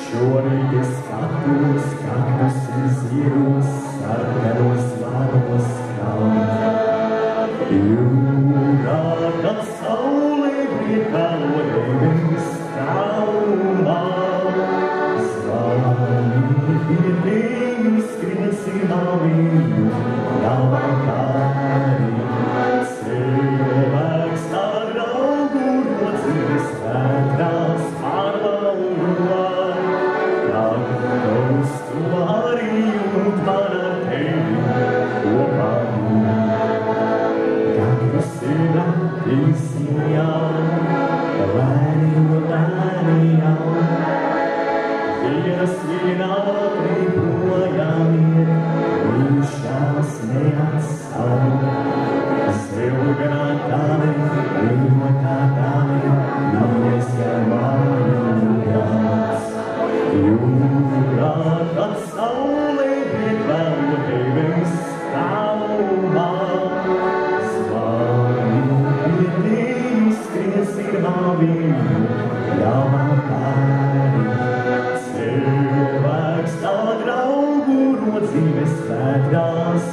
Šorīt es skatos, kaktus izieros, sarkanos varos kalnu. Jūrā, kad saule vietā lodēvis kalnā, zvanīgi tevi skriesim avīju, galvā kāri. Cilvēks tā raugu rocies vētrās pārvalvā, kaktus tu arī jūt man ar tevi kopā. Kaktus ir attīsim jau, lēni jau, vienas vienādi projām ir, viņš tās neatsauga. Zvilganā tāli, vienotā tāli, mīļais jau mājās. Jūrā, kad saule iet vēl tevis kalnā, zvanīgi tevi skriesim avīju, galvā kāri. Cilvēks tā draugu no dzīves svētās